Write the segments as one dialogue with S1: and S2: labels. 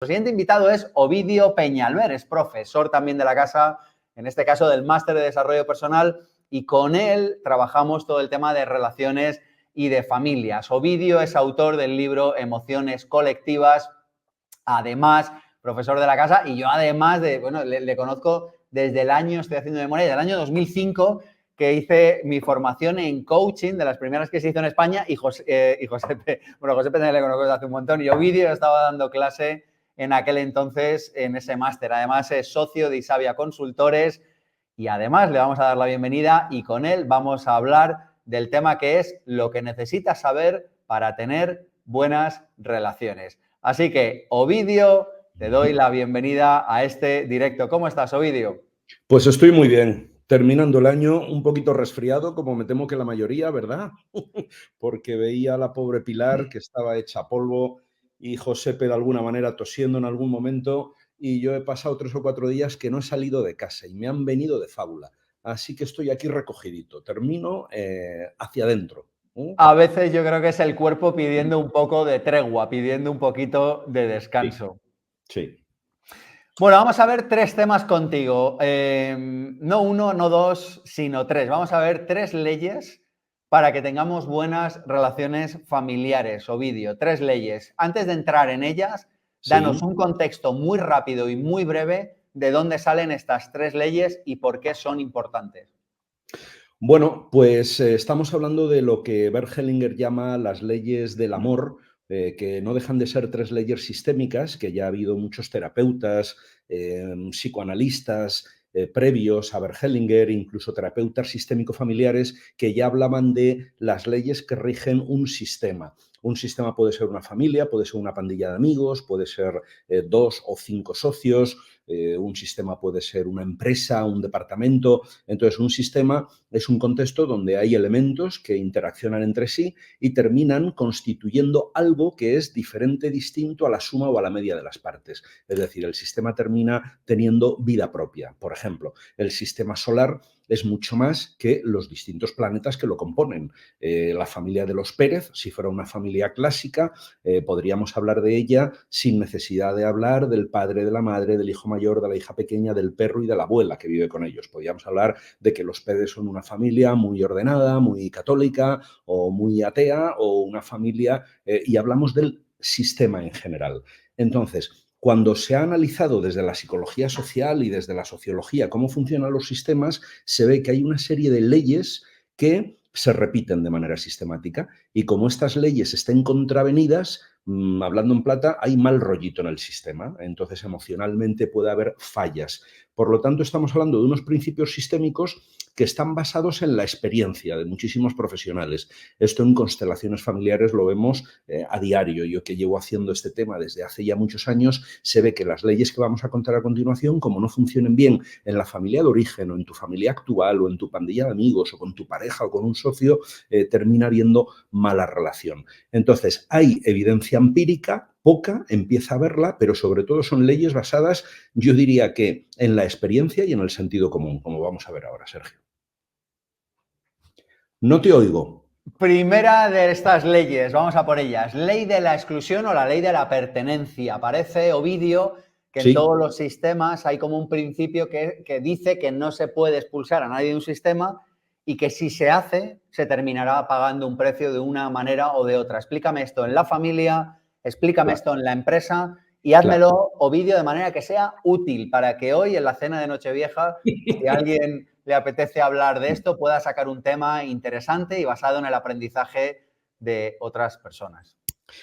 S1: siguiente invitado es Ovidio Peñalver, es profesor también de la casa, en este caso del Máster de Desarrollo Personal, y con él trabajamos todo el tema de relaciones y de familias. Ovidio es autor del libro Emociones Colectivas, además profesor de la casa, y yo además le conozco desde el año, estoy haciendo memoria, del año 2005, que hice mi formación en coaching, de las primeras que se hizo en España, y Josepe también le conozco desde hace un montón, y Ovidio estaba dando clase en aquel entonces en ese máster. Además es socio de Isavia Consultores y además le vamos a dar la bienvenida y con él vamos a hablar del tema que es lo que necesitas saber para tener buenas relaciones. Así que, Ovidio, te doy la bienvenida a este directo. ¿Cómo estás, Ovidio?
S2: Pues estoy muy bien. Terminando el año un poquito resfriado, como me temo que la mayoría, ¿verdad? Porque veía a la pobre Pilar que estaba hecha polvo y Josepe de alguna manera tosiendo en algún momento y yo he pasado 3 o 4 días que no he salido de casa y me han venido de fábula. Así que estoy aquí recogidito. Termino hacia adentro.
S1: A veces yo creo que es el cuerpo pidiendo un poco de tregua, pidiendo un poquito de descanso.
S2: Sí.
S1: Bueno, vamos a ver 3 temas contigo. No 1, no 2, sino 3. Vamos a ver 3 leyes para que tengamos buenas relaciones familiares, Ovidio. 3 leyes. Antes de entrar en ellas, danos un contexto muy rápido y muy breve de dónde salen estas 3 leyes y por qué son importantes.
S2: Bueno, pues estamos hablando de lo que Bert Hellinger llama las leyes del amor, que no dejan de ser 3 leyes sistémicas, que ya ha habido muchos terapeutas, psicoanalistas previos a Bert Hellinger, incluso terapeutas sistémico-familiares, que ya hablaban de las leyes que rigen un sistema. Un sistema puede ser una familia, puede ser una pandilla de amigos, puede ser 2 o 5 socios, un sistema puede ser una empresa, un departamento. Entonces, un sistema es un contexto donde hay elementos que interaccionan entre sí y terminan constituyendo algo que es diferente, distinto a la suma o a la media de las partes. Es decir, el sistema termina teniendo vida propia. Por ejemplo, el sistema solar es mucho más que los distintos planetas que lo componen. La familia de los Pérez, si fuera una familia clásica, podríamos hablar de ella sin necesidad de hablar del padre, de la madre, del hijo mayor, de la hija pequeña, del perro y de la abuela que vive con ellos. Podríamos hablar de que los Pérez son una familia muy ordenada, muy católica o muy atea, o una familia, y hablamos del sistema en general. Entonces, cuando se ha analizado desde la psicología social y desde la sociología cómo funcionan los sistemas, se ve que hay una serie de leyes que se repiten de manera sistemática y como estas leyes estén contravenidas, hablando en plata, hay mal rollito en el sistema, entonces emocionalmente puede haber fallas. Por lo tanto, estamos hablando de unos principios sistémicos que están basados en la experiencia de muchísimos profesionales. Esto en constelaciones familiares lo vemos a diario. Yo que llevo haciendo este tema desde hace ya muchos años, se ve que las leyes que vamos a contar a continuación, como no funcionen bien en la familia de origen o en tu familia actual o en tu pandilla de amigos o con tu pareja o con un socio, termina habiendo mala relación. Entonces, hay evidencia empírica, poca, empieza a verla, pero sobre todo son leyes basadas, yo diría que en la experiencia y en el sentido común, como vamos a ver ahora, Sergio. No te oigo.
S1: Primera de estas leyes, vamos a por ellas. Ley de la exclusión o la ley de la pertenencia. Parece, Ovidio, que en todos los sistemas hay como un principio que dice que no se puede expulsar a nadie de un sistema y que si se hace, se terminará pagando un precio de una manera o de otra. Explícame esto en la familia, explícame esto en la empresa y házmelo, Ovidio, de manera que sea útil para que hoy en la cena de Nochevieja, si alguien le apetece hablar de esto, pueda sacar un tema interesante y basado en el aprendizaje de otras personas.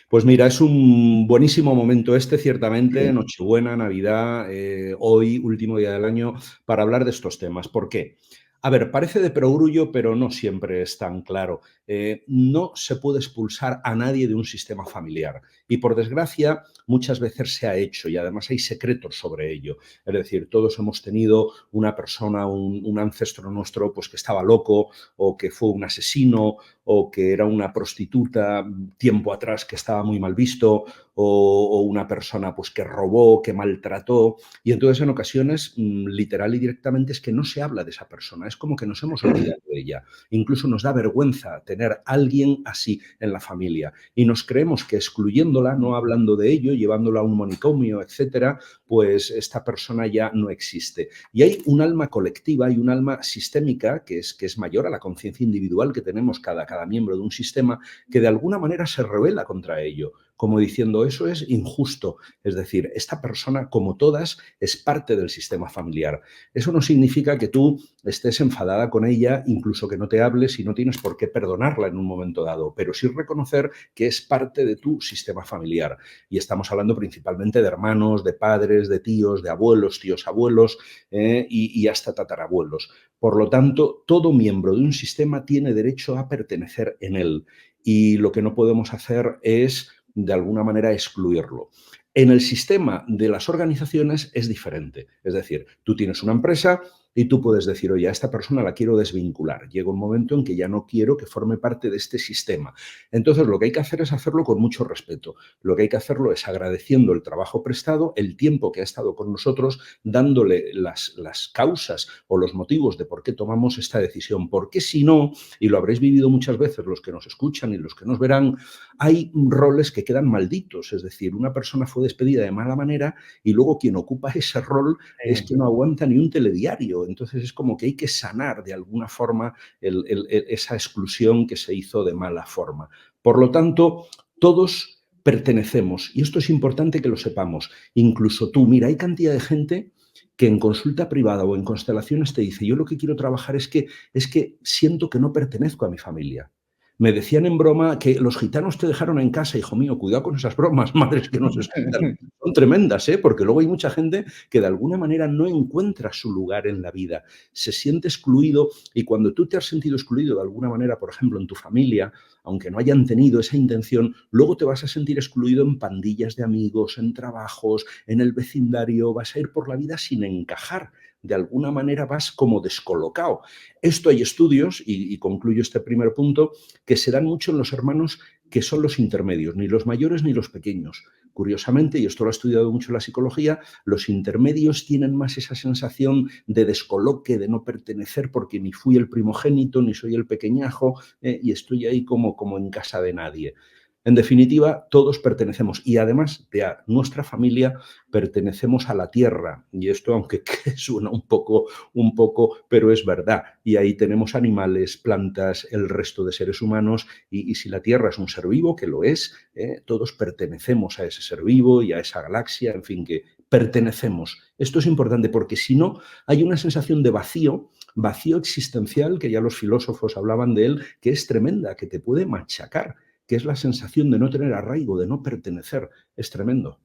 S2: Pues mira, es un buenísimo momento este, ciertamente, Nochebuena, Navidad, hoy, último día del año, para hablar de estos temas. ¿Por qué? A ver, parece de perogrullo, pero no siempre es tan claro. No se puede expulsar a nadie de un sistema familiar. Y por desgracia, muchas veces se ha hecho y además hay secretos sobre ello. Es decir, todos hemos tenido una persona, un ancestro nuestro, pues que estaba loco o que fue un asesino o que era una prostituta tiempo atrás que estaba muy mal visto, o una persona pues, que robó, que maltrató. Y entonces en ocasiones, literal y directamente, es que no se habla de esa persona. Es como que nos hemos olvidado de ella. Incluso nos da vergüenza tener a alguien así en la familia. Y nos creemos que excluyéndola, no hablando de ello, llevándola a un manicomio, etcétera, pues esta persona ya no existe. Y hay un alma colectiva y un alma sistémica que es mayor a la conciencia individual que tenemos cada miembro de un sistema, que de alguna manera se rebela contra ello, como diciendo, eso es injusto. Es decir, esta persona, como todas, es parte del sistema familiar. Eso no significa que tú estés enfadada con ella, incluso que no te hables y no tienes por qué perdonarla en un momento dado, pero sí reconocer que es parte de tu sistema familiar. Y estamos hablando principalmente de hermanos, de padres, de tíos, de abuelos, tíos abuelos y hasta tatarabuelos. Por lo tanto, todo miembro de un sistema tiene derecho a pertenecer en él. Y lo que no podemos hacer es de alguna manera excluirlo. En el sistema de las organizaciones es diferente. Es decir, tú tienes una empresa y tú puedes decir, oye, a esta persona la quiero desvincular. Llega un momento en que ya no quiero que forme parte de este sistema. Entonces, lo que hay que hacer es hacerlo con mucho respeto. Lo que hay que hacerlo es agradeciendo el trabajo prestado, el tiempo que ha estado con nosotros, dándole las causas o los motivos de por qué tomamos esta decisión. Porque si no, y lo habréis vivido muchas veces los que nos escuchan y los que nos verán, hay roles que quedan malditos. Es decir, una persona fue despedida de mala manera y luego quien ocupa ese rol es que no aguanta ni un telediario. Entonces es como que hay que sanar de alguna forma esa exclusión que se hizo de mala forma. Por lo tanto, todos pertenecemos y esto es importante que lo sepamos. Incluso tú, mira, hay cantidad de gente que en consulta privada o en constelaciones te dice, yo lo que quiero trabajar es que siento que no pertenezco a mi familia. Me decían en broma que los gitanos te dejaron en casa, hijo mío, cuidado con esas bromas, madres que nos escuchan. Son tremendas, ¿eh? Porque luego hay mucha gente que de alguna manera no encuentra su lugar en la vida, se siente excluido y cuando tú te has sentido excluido de alguna manera, por ejemplo, en tu familia, aunque no hayan tenido esa intención, luego te vas a sentir excluido en pandillas de amigos, en trabajos, en el vecindario, vas a ir por la vida sin encajar. De alguna manera vas como descolocado. Esto hay estudios, y concluyo este primer punto, que se dan mucho en los hermanos que son los intermedios, ni los mayores ni los pequeños. Curiosamente, y esto lo ha estudiado mucho la psicología, los intermedios tienen más esa sensación de descoloque, de no pertenecer, porque ni fui el primogénito, ni soy el pequeñajo, y estoy ahí como en casa de nadie. En definitiva, todos pertenecemos y además de a nuestra familia, pertenecemos a la tierra. Y esto, aunque suena un poco, pero es verdad. Y ahí tenemos animales, plantas, el resto de seres humanos. Y si la tierra es un ser vivo, que lo es, todos pertenecemos a ese ser vivo y a esa galaxia, en fin, que pertenecemos. Esto es importante porque si no, hay una sensación de vacío existencial, que ya los filósofos hablaban de él, que es tremenda, que te puede machacar, que es la sensación de no tener arraigo, de no pertenecer. Es tremendo.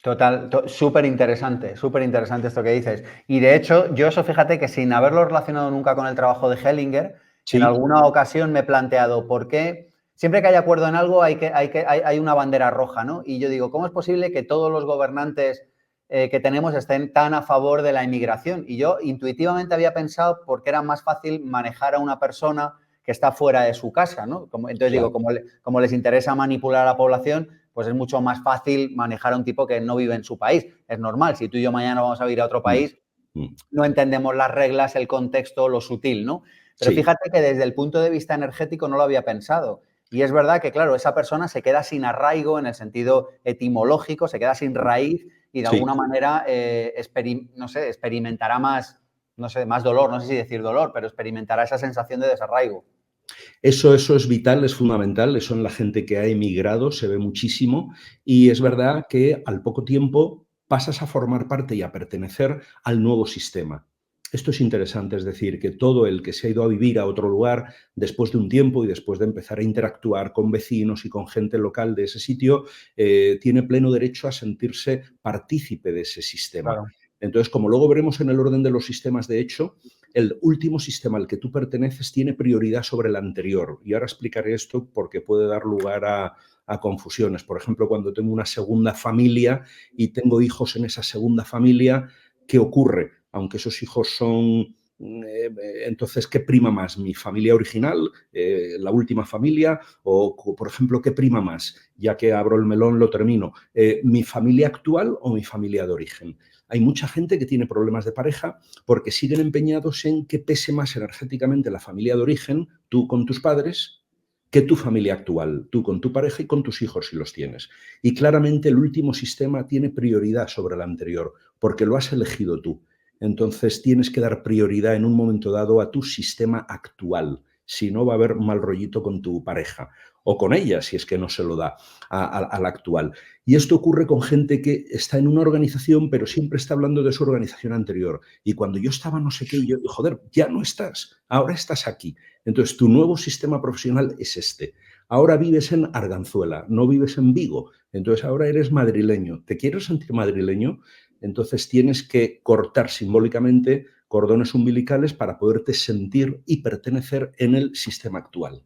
S1: Total, súper interesante esto que dices. Y de hecho, yo eso fíjate que sin haberlo relacionado nunca con el trabajo de Hellinger,
S2: Sí.
S1: en alguna ocasión me he planteado por qué siempre que hay acuerdo en algo hay una bandera roja, ¿no? Y yo digo, ¿cómo es posible que todos los gobernantes que tenemos estén tan a favor de la inmigración? Y yo intuitivamente había pensado porque era más fácil manejar a una persona que está fuera de su casa, ¿no? Entonces
S2: Claro.
S1: digo, como les interesa manipular a la población, pues es mucho más fácil manejar a un tipo que no vive en su país. Es normal, si tú y yo mañana vamos a ir a otro país, no entendemos las reglas, el contexto, lo sutil, ¿no? Pero
S2: Sí.
S1: fíjate que desde el punto de vista energético no lo había pensado. Y es verdad que, claro, esa persona se queda sin arraigo en el sentido etimológico, se queda sin raíz y de
S2: Sí.
S1: alguna manera, experimentará más dolor, no sé si decir dolor, pero experimentará esa sensación de desarraigo.
S2: Eso es vital, es fundamental. Eso en la gente que ha emigrado se ve muchísimo. Y es verdad que al poco tiempo pasas a formar parte y a pertenecer al nuevo sistema. Esto es interesante, es decir, que todo el que se ha ido a vivir a otro lugar después de un tiempo y después de empezar a interactuar con vecinos y con gente local de ese sitio, tiene pleno derecho a sentirse partícipe de ese sistema.
S1: Claro.
S2: Entonces, como luego veremos en el orden de los sistemas, de hecho, el último sistema al que tú perteneces tiene prioridad sobre el anterior. Y ahora explicaré esto porque puede dar lugar a confusiones. Por ejemplo, cuando tengo una segunda familia y tengo hijos en esa segunda familia, ¿qué ocurre? Aunque esos hijos son Entonces, ¿qué prima más? ¿Mi familia original, la última familia? O, por ejemplo, ¿qué prima más? Ya que abro el melón, lo termino. ¿Mi familia actual o mi familia de origen? Hay mucha gente que tiene problemas de pareja porque siguen empeñados en que pese más energéticamente la familia de origen, tú con tus padres, que tu familia actual, tú con tu pareja y con tus hijos si los tienes. Y claramente el último sistema tiene prioridad sobre el anterior porque lo has elegido tú. Entonces tienes que dar prioridad en un momento dado a tu sistema actual. Si no, va a haber mal rollito con tu pareja o con ella, si es que no se lo da al actual. Y esto ocurre con gente que está en una organización, pero siempre está hablando de su organización anterior. Y cuando yo estaba no sé qué, yo, joder, ya no estás, ahora estás aquí. Entonces, tu nuevo sistema profesional es este. Ahora vives en Arganzuela, no vives en Vigo. Entonces, ahora eres madrileño. ¿Te quieres sentir madrileño? Entonces tienes que cortar simbólicamente cordones umbilicales para poderte sentir y pertenecer en el sistema actual.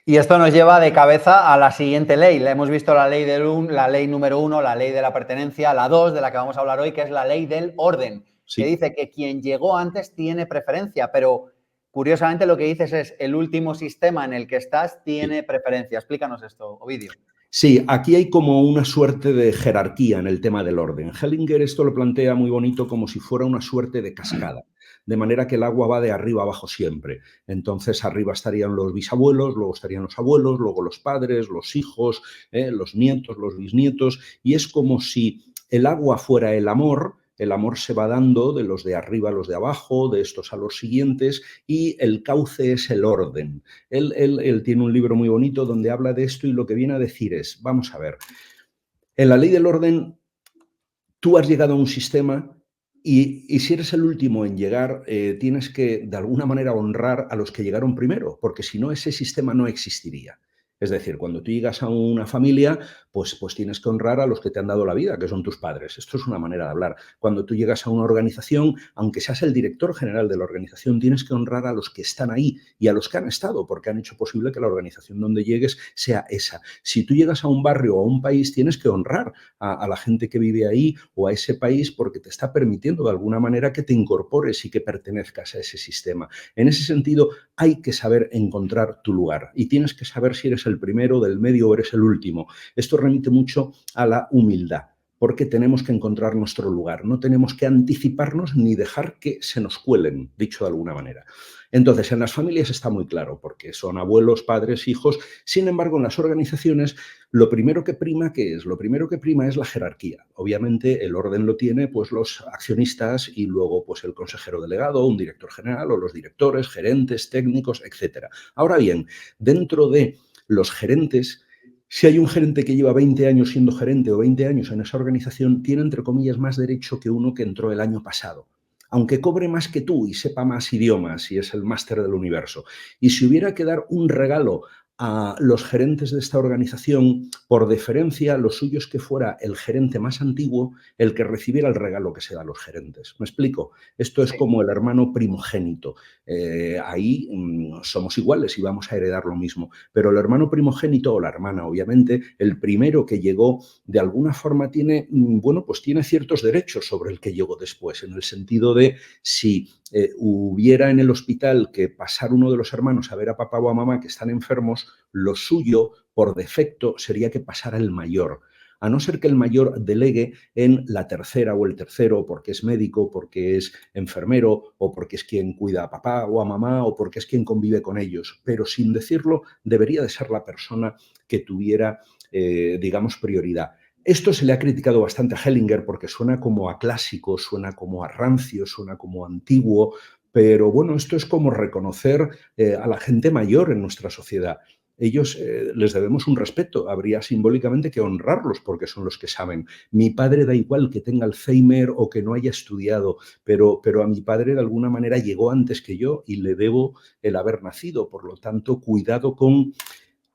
S1: Y esto nos lleva de cabeza a la siguiente ley. Hemos visto la ley la ley número 1, la ley de la pertenencia, la 2, de la que vamos a hablar hoy, que es la ley del orden,
S2: Sí.
S1: que dice que quien llegó antes tiene preferencia, pero curiosamente lo que dices es el último sistema en el que estás tiene preferencia. Explícanos esto, Ovidio.
S2: Sí, aquí hay como una suerte de jerarquía en el tema del orden. Hellinger esto lo plantea muy bonito como si fuera una suerte de cascada, de manera que el agua va de arriba abajo siempre. Entonces arriba estarían los bisabuelos, luego estarían los abuelos, luego los padres, los hijos, los nietos, los bisnietos, y es como si el agua fuera el amor se va dando de los de arriba a los de abajo, de estos a los siguientes, y el cauce es el orden. Él tiene un libro muy bonito donde habla de esto y lo que viene a decir es, vamos a ver, en la ley del orden tú has llegado a un sistema y si eres el último en llegar, tienes que de alguna manera honrar a los que llegaron primero, porque si no ese sistema no existiría. Es decir, cuando tú llegas a una familia, pues tienes que honrar a los que te han dado la vida, que son tus padres. Esto es una manera de hablar. Cuando tú llegas a una organización, aunque seas el director general de la organización, tienes que honrar a los que están ahí y a los que han estado, porque han hecho posible que la organización donde llegues sea esa. Si tú llegas a un barrio o a un país, tienes que honrar a la gente que vive ahí o a ese país porque te está permitiendo de alguna manera que te incorpores y que pertenezcas a ese sistema. En ese sentido, hay que saber encontrar tu lugar y tienes que saber si eres el primero, del medio o eres el último. Esto remite mucho a la humildad, porque tenemos que encontrar nuestro lugar, no tenemos que anticiparnos ni dejar que se nos cuelen, dicho de alguna manera. Entonces, en las familias está muy claro, porque son abuelos, padres, hijos. Sin embargo, en las organizaciones, lo primero que prima, ¿qué es? Lo primero que prima es la jerarquía. Obviamente, el orden lo tiene pues, los accionistas y luego pues, el consejero delegado, un director general o los directores, gerentes, técnicos, etc. Ahora bien, dentro de los gerentes, si hay un gerente que lleva 20 años siendo gerente o 20 años en esa organización, tiene, entre comillas, más derecho que uno que entró el año pasado, aunque cobre más que tú y sepa más idiomas y es el máster del universo. Y si hubiera que dar un regalo a los gerentes de esta organización, por deferencia, lo suyo es que fuera el gerente más antiguo el que recibiera el regalo que se da a los gerentes. ¿Me explico? Esto es como el hermano primogénito. Ahí somos iguales y vamos a heredar lo mismo. Pero el hermano primogénito o la hermana, obviamente, el primero que llegó, de alguna forma tiene, bueno, pues tiene ciertos derechos sobre el que llegó después, en el sentido de si hubiera en el hospital que pasar uno de los hermanos a ver a papá o a mamá que están enfermos, lo suyo, por defecto, sería que pasara el mayor. A no ser que el mayor delegue en la tercera o el tercero porque es médico, porque es enfermero o porque es quien cuida a papá o a mamá o porque es quien convive con ellos. Pero sin decirlo, debería de ser la persona que tuviera, digamos, prioridad. Esto se le ha criticado bastante a Hellinger porque suena como a clásico, suena como a rancio, suena como antiguo, pero bueno, esto es como reconocer a la gente mayor en nuestra sociedad. Ellos les debemos un respeto, habría simbólicamente que honrarlos porque son los que saben. Mi padre da igual que tenga Alzheimer o que no haya estudiado, pero a mi padre de alguna manera llegó antes que yo y le debo el haber nacido. Por lo tanto, cuidado con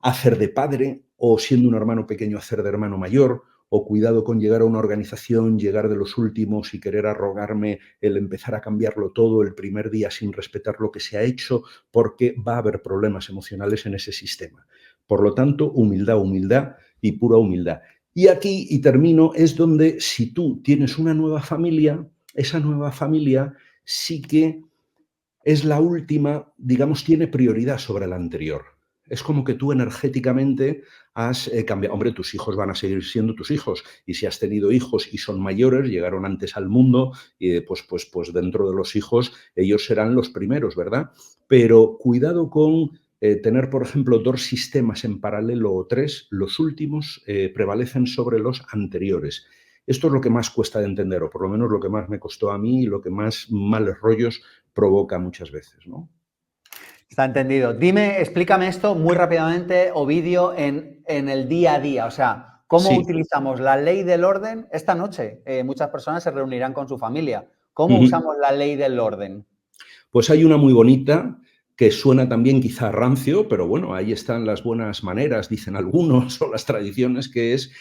S2: hacer de padre o siendo un hermano pequeño hacer de hermano mayor, o cuidado con llegar a una organización, llegar de los últimos y querer arrogarme el empezar a cambiarlo todo el primer día sin respetar lo que se ha hecho, porque va a haber problemas emocionales en ese sistema. Por lo tanto, humildad, humildad y pura humildad. Y aquí, y termino, es donde si tú tienes una nueva familia, esa nueva familia sí que es la última, digamos, tiene prioridad sobre la anterior. Es como que tú energéticamente has cambiado. Hombre, tus hijos van a seguir siendo tus hijos. Y si has tenido hijos y son mayores, llegaron antes al mundo, pues dentro de los hijos ellos serán los primeros, ¿verdad? Pero cuidado con tener, por ejemplo, dos sistemas en paralelo o tres, los últimos prevalecen sobre los anteriores. Esto es lo que más cuesta de entender, o por lo menos lo que más me costó a mí y lo que más males rollos provoca muchas veces, ¿no?
S1: Está entendido. Dime, explícame esto muy rápidamente, Ovidio, en el día a día. O sea, ¿cómo
S2: Sí.
S1: utilizamos la ley del orden esta noche? Muchas personas se reunirán con su familia. ¿Cómo
S2: Ujú.
S1: usamos la ley del orden?
S2: Pues hay una muy bonita que suena también quizá rancio, pero bueno, ahí están las buenas maneras, dicen algunos, o las tradiciones, que es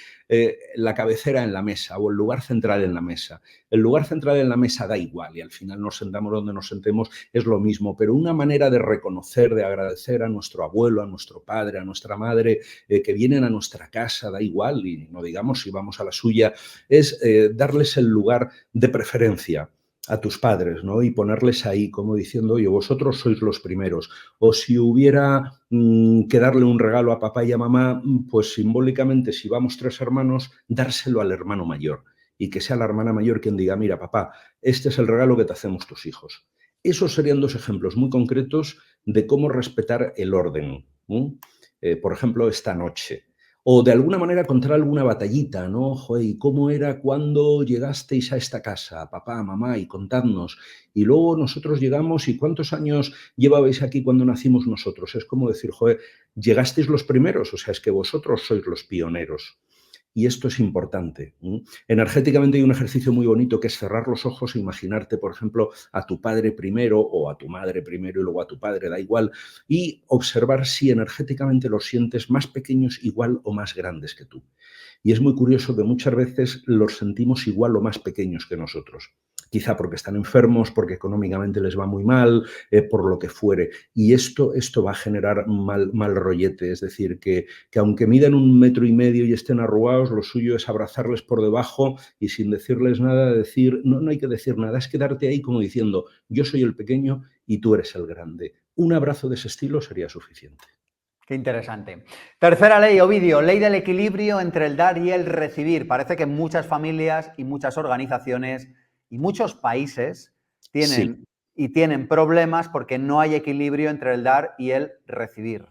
S2: la cabecera en la mesa o el lugar central en la mesa. El lugar central en la mesa da igual y al final nos sentamos donde nos sentemos, es lo mismo, pero una manera de reconocer, de agradecer a nuestro abuelo, a nuestro padre, a nuestra madre, que vienen a nuestra casa, da igual, y no digamos si vamos a la suya, es darles el lugar de preferencia a tus padres, ¿no? Y ponerles ahí como diciendo, oye, vosotros sois los primeros. O si hubiera que darle un regalo a papá y a mamá, pues simbólicamente, si vamos tres hermanos, dárselo al hermano mayor y que sea la hermana mayor quien diga, mira, papá, este es el regalo que te hacemos tus hijos. Esos serían dos ejemplos muy concretos de cómo respetar el orden. Por ejemplo, esta noche. O de alguna manera contar alguna batallita, ¿no? Joder, ¿y cómo era cuando llegasteis a esta casa, papá, mamá, y contadnos? Y luego nosotros llegamos, ¿y cuántos años llevabais aquí cuando nacimos nosotros? Es como decir, joder, llegasteis los primeros, o sea, es que vosotros sois los pioneros. Y esto es importante. Energéticamente hay un ejercicio muy bonito que es cerrar los ojos e imaginarte, por ejemplo, a tu padre primero o a tu madre primero y luego a tu padre, da igual, y observar si energéticamente los sientes más pequeños, igual o más grandes que tú. Y es muy curioso que muchas veces los sentimos igual o más pequeños que nosotros. Quizá porque están enfermos, porque económicamente les va muy mal, por lo que fuere. Y esto va a generar mal rollete. Es decir, que aunque midan 1,5 metros y estén arrugados, lo suyo es abrazarles por debajo y sin decirles nada, decir, no, no hay que decir nada, es quedarte ahí como diciendo, yo soy el pequeño y tú eres el grande. Un abrazo de ese estilo sería suficiente.
S1: Qué interesante. Tercera ley, Ovidio, ley del equilibrio entre el dar y el recibir. Parece que muchas familias y muchas organizaciones y muchos países
S2: Sí.
S1: tienen problemas porque no hay equilibrio entre el dar y el recibir.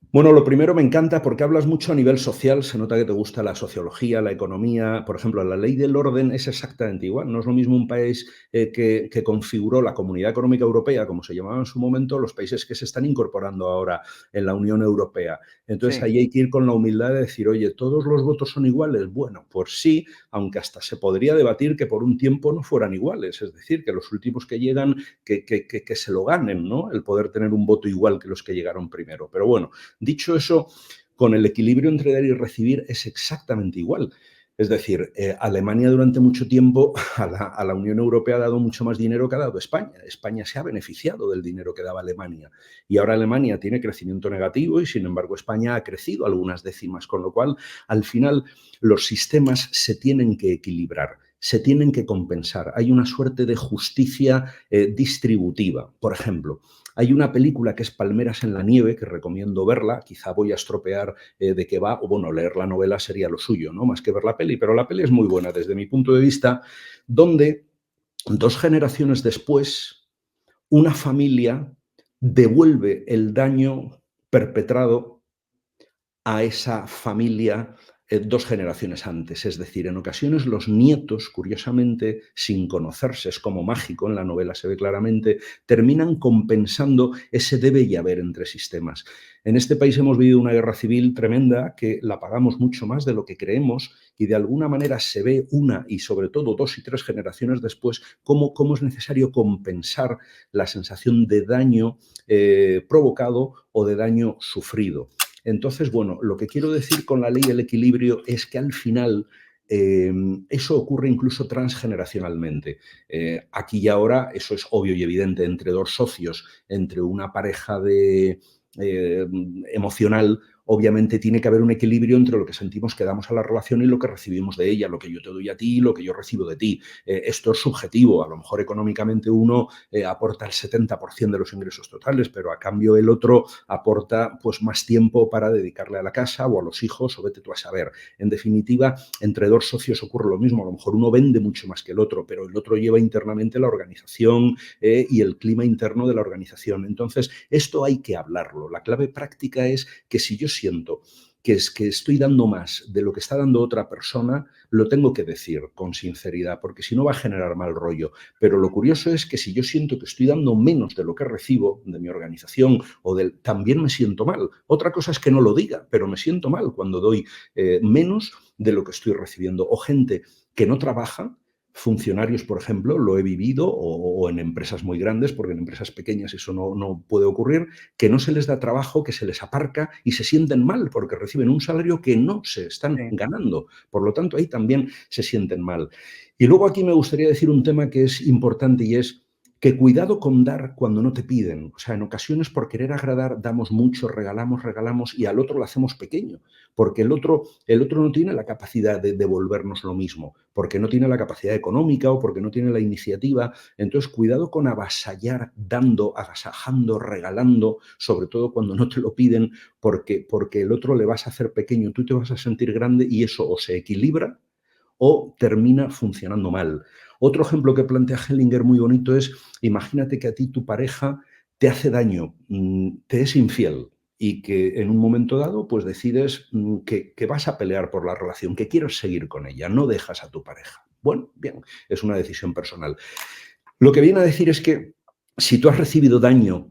S2: Bueno, lo primero me encanta porque hablas mucho a nivel social, se nota que te gusta la sociología, la economía. Por ejemplo, la ley del orden es exactamente igual. No es lo mismo un país que configuró la Comunidad Económica Europea, como se llamaba en su momento, los países que se están incorporando ahora en la Unión Europea. Entonces,
S1: Sí.
S2: ahí hay que ir con la humildad de decir, oye, ¿todos los votos son iguales? Bueno, pues sí, aunque hasta se podría debatir que por un tiempo no fueran iguales. Es decir, que los últimos que llegan, que se lo ganen, ¿no? El poder tener un voto igual que los que llegaron primero. Pero bueno, dicho eso, con el equilibrio entre dar y recibir es exactamente igual. Es decir, Alemania durante mucho tiempo a la Unión Europea ha dado mucho más dinero que ha dado España. España se ha beneficiado del dinero que daba Alemania. Y ahora Alemania tiene crecimiento negativo y, sin embargo, España ha crecido algunas décimas, con lo cual, al final, los sistemas se tienen que equilibrar, se tienen que compensar. Hay una suerte de justicia distributiva. Por ejemplo, hay una película que es Palmeras en la nieve, que recomiendo verla, quizá voy a estropear de qué va, o bueno, leer la novela sería lo suyo, ¿no? Más que ver la peli, pero la peli es muy buena desde mi punto de vista, donde 2 generaciones después, una familia devuelve el daño perpetrado a esa familia 2 generaciones antes. Es decir, en ocasiones los nietos, curiosamente, sin conocerse, es como mágico, en la novela se ve claramente, terminan compensando ese debe y haber entre sistemas. En este país hemos vivido una guerra civil tremenda que la pagamos mucho más de lo que creemos y de alguna manera se ve una y sobre todo 2 y 3 generaciones después cómo es necesario compensar la sensación de daño provocado o de daño sufrido. Entonces, bueno, lo que quiero decir con la ley del equilibrio es que al final eso ocurre incluso transgeneracionalmente. Aquí y ahora eso es obvio y evidente entre dos socios, entre una pareja emocional obviamente tiene que haber un equilibrio entre lo que sentimos que damos a la relación y lo que recibimos de ella, lo que yo te doy a ti y lo que yo recibo de ti. Esto es subjetivo, a lo mejor económicamente uno aporta el 70% de los ingresos totales, pero a cambio el otro aporta pues más tiempo para dedicarle a la casa o a los hijos, o vete tú a saber. En definitiva, entre dos socios ocurre lo mismo, a lo mejor uno vende mucho más que el otro, pero el otro lleva internamente la organización y el clima interno de la organización. Entonces, esto hay que hablarlo. La clave práctica es que si yo siento que estoy dando más de lo que está dando otra persona, lo tengo que decir con sinceridad, porque si no va a generar mal rollo. Pero lo curioso es que si yo siento que estoy dando menos de lo que recibo de mi organización también me siento mal. Otra cosa es que no lo diga, pero me siento mal cuando doy menos de lo que estoy recibiendo. O gente que no trabaja, funcionarios, por ejemplo, lo he vivido, o en empresas muy grandes, porque en empresas pequeñas eso no puede ocurrir, que no se les da trabajo, que se les aparca y se sienten mal porque reciben un salario que no se están ganando. Por lo tanto, ahí también se sienten mal. Y luego aquí me gustaría decir un tema que es importante y es que cuidado con dar cuando no te piden. O sea, en ocasiones por querer agradar damos mucho, regalamos y al otro lo hacemos pequeño, porque el otro no tiene la capacidad de devolvernos lo mismo, porque no tiene la capacidad económica o porque no tiene la iniciativa. Entonces, cuidado con avasallar dando, agasajando, regalando, sobre todo cuando no te lo piden, porque el otro le vas a hacer pequeño, tú te vas a sentir grande y eso o se equilibra o termina funcionando mal. Otro ejemplo que plantea Hellinger muy bonito es, imagínate que a ti tu pareja te hace daño, te es infiel y que en un momento dado pues decides que vas a pelear por la relación, que quieres seguir con ella, no dejas a tu pareja. Bueno, bien, es una decisión personal. Lo que viene a decir es que si tú has recibido daño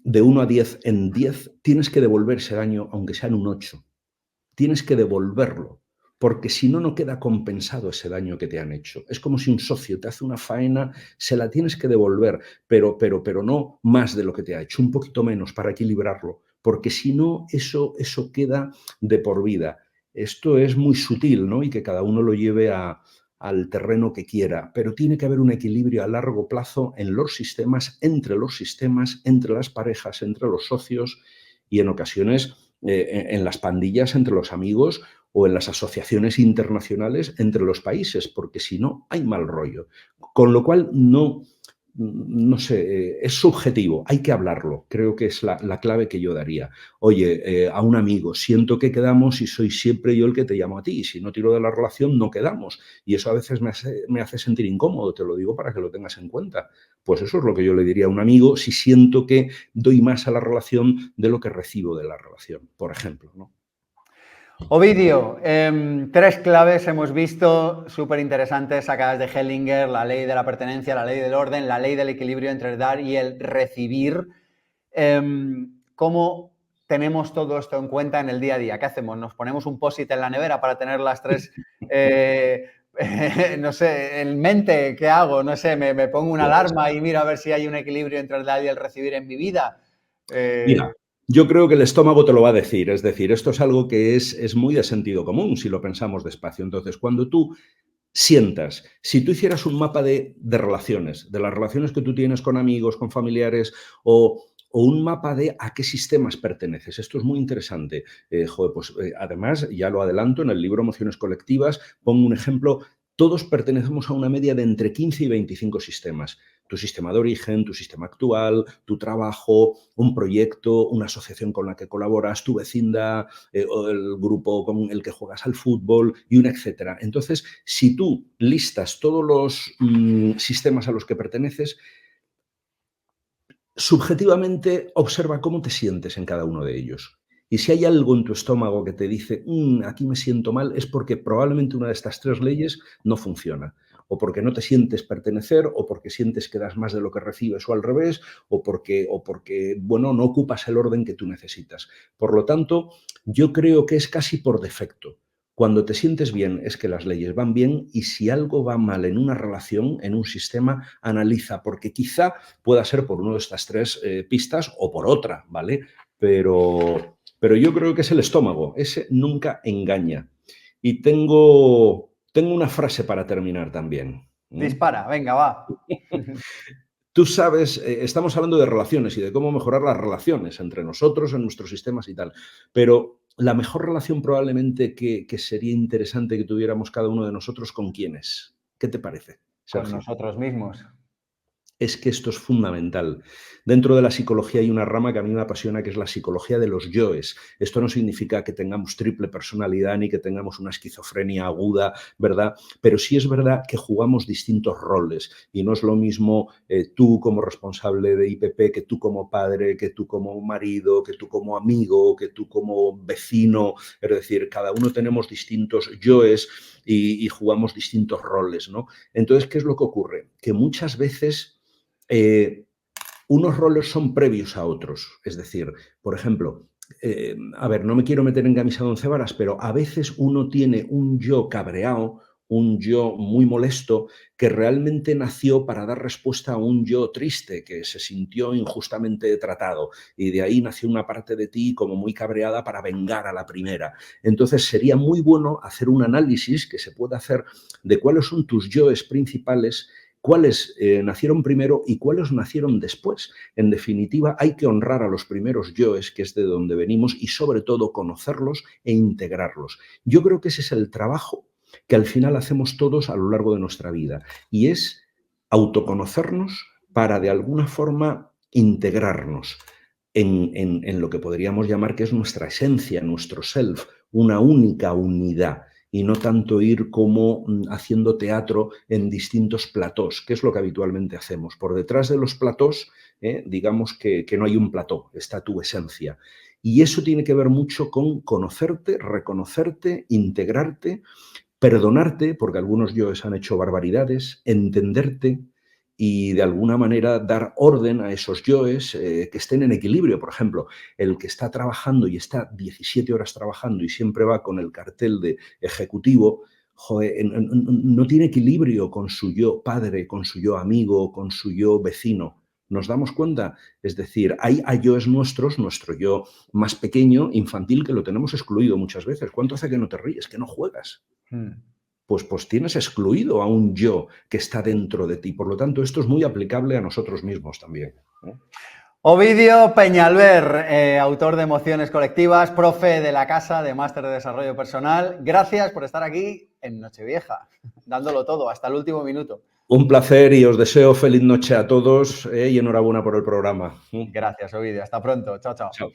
S2: de 1 a 10, en 10 tienes que devolver ese daño, aunque sea en un 8. Tienes que devolverlo, porque si no, no queda compensado ese daño que te han hecho. Es como si un socio te hace una faena, se la tienes que devolver, pero no más de lo que te ha hecho, un poquito menos para equilibrarlo, porque si no, eso queda de por vida. Esto es muy sutil, ¿no? Y que cada uno lo lleve al terreno que quiera, pero tiene que haber un equilibrio a largo plazo en los sistemas, entre las parejas, entre los socios y en ocasiones en las pandillas entre los amigos o en las asociaciones internacionales entre los países, porque si no hay mal rollo. Con lo cual, no sé, es subjetivo, hay que hablarlo, creo que es la clave que yo daría. Oye, a un amigo, siento que quedamos y soy siempre yo el que te llamo a ti, y si no tiro de la relación no quedamos, y eso a veces me hace sentir incómodo, te lo digo para que lo tengas en cuenta. Pues eso es lo que yo le diría a un amigo si siento que doy más a la relación de lo que recibo de la relación, por ejemplo, ¿no?
S1: Ovidio, 3 claves hemos visto súper interesantes sacadas de Hellinger: la ley de la pertenencia, la ley del orden, la ley del equilibrio entre el dar y el recibir. ¿Cómo tenemos todo esto en cuenta en el día a día? ¿Qué hacemos? ¿Nos ponemos un post-it en la nevera para tener las 3, no sé, en mente? ¿Qué hago? No sé, me pongo una alarma y miro a ver si hay un equilibrio entre el dar y el recibir en mi vida.
S2: Mira, yo creo que el estómago te lo va a decir, es decir, esto es algo que es muy de sentido común si lo pensamos despacio. Entonces, cuando tú sientas, si tú hicieras un mapa de relaciones, de las relaciones que tú tienes con amigos, con familiares, o un mapa de a qué sistemas perteneces. Esto es muy interesante. Además, ya lo adelanto, en el libro Emociones Colectivas pongo un ejemplo. Todos pertenecemos a una media de entre 15 y 25 sistemas. Tu sistema de origen, tu sistema actual, tu trabajo, un proyecto, una asociación con la que colaboras, tu vecindad, o el grupo con el que juegas al fútbol y un etcétera. Entonces, si tú listas todos los sistemas a los que perteneces, subjetivamente observa cómo te sientes en cada uno de ellos. Y si hay algo en tu estómago que te dice, aquí me siento mal, es porque probablemente una de estas 3 leyes no funciona. O porque no te sientes pertenecer, o porque sientes que das más de lo que recibes, o al revés, o porque bueno, no ocupas el orden que tú necesitas. Por lo tanto, yo creo que es casi por defecto. Cuando te sientes bien es que las leyes van bien, y si algo va mal en una relación, en un sistema, analiza, porque quizá pueda ser por una de estas 3 pistas o por otra, ¿vale? Pero yo creo que es el estómago, ese nunca engaña. Y tengo una frase para terminar también.
S1: Dispara, venga, va.
S2: Tú sabes, estamos hablando de relaciones y de cómo mejorar las relaciones entre nosotros, en nuestros sistemas y tal, pero la mejor relación probablemente que sería interesante que tuviéramos cada uno de nosotros, ¿con quién es? ¿Qué te parece,
S1: Con
S2: Sergio?
S1: nosotros mismos.
S2: Es que esto es fundamental. Dentro de la psicología hay una rama que a mí me apasiona, que es la psicología de los yoes. Esto no significa que tengamos triple personalidad ni que tengamos una esquizofrenia aguda, ¿verdad? Pero sí es verdad que jugamos distintos roles y no es lo mismo tú como responsable de IPP, que tú como padre, que tú como marido, que tú como amigo, que tú como vecino. Es decir, cada uno tenemos distintos yoes y jugamos distintos roles, ¿no? Entonces, ¿qué es lo que ocurre? Que muchas veces unos roles son previos a otros. Es decir, por ejemplo, a ver, no me quiero meter en camisa de once varas, pero a veces uno tiene un yo cabreado, un yo muy molesto, que realmente nació para dar respuesta a un yo triste, que se sintió injustamente tratado. Y de ahí nació una parte de ti como muy cabreada para vengar a la primera. Entonces sería muy bueno hacer un análisis que se pueda hacer de cuáles son tus yoes principales, cuáles nacieron primero y cuáles nacieron después. En definitiva, hay que honrar a los primeros yoes, que es de donde venimos, y sobre todo conocerlos e integrarlos. Yo creo que ese es el trabajo que al final hacemos todos a lo largo de nuestra vida, y es autoconocernos para de alguna forma integrarnos en lo que podríamos llamar que es nuestra esencia, nuestro self, una única unidad, y no tanto ir como haciendo teatro en distintos platós, que es lo que habitualmente hacemos. Por detrás de los platós, digamos que no hay un plató, está tu esencia. Y eso tiene que ver mucho con conocerte, reconocerte, integrarte, perdonarte, porque algunos yoes han hecho barbaridades, entenderte y de alguna manera dar orden a esos yoes que estén en equilibrio. Por ejemplo, el que está trabajando y está 17 horas trabajando y siempre va con el cartel de ejecutivo, joder, no tiene equilibrio con su yo padre, con su yo amigo, con su yo vecino. ¿Nos damos cuenta? Es decir, hay yoes nuestros, nuestro yo más pequeño, infantil, que lo tenemos excluido muchas veces. ¿Cuánto hace que no te ríes, que no juegas? Pues tienes excluido a un yo que está dentro de ti. Por lo tanto, esto es muy aplicable a nosotros mismos también, ¿no?
S1: Ovidio Peñalver, autor de Emociones Colectivas, profe de la casa de Máster de Desarrollo Personal. Gracias por estar aquí en Nochevieja, dándolo todo, hasta el último minuto.
S2: Un placer y os deseo feliz noche a todos y enhorabuena por el programa.
S1: Gracias, Ovidio. Hasta pronto. Chao, chao.
S2: Chao.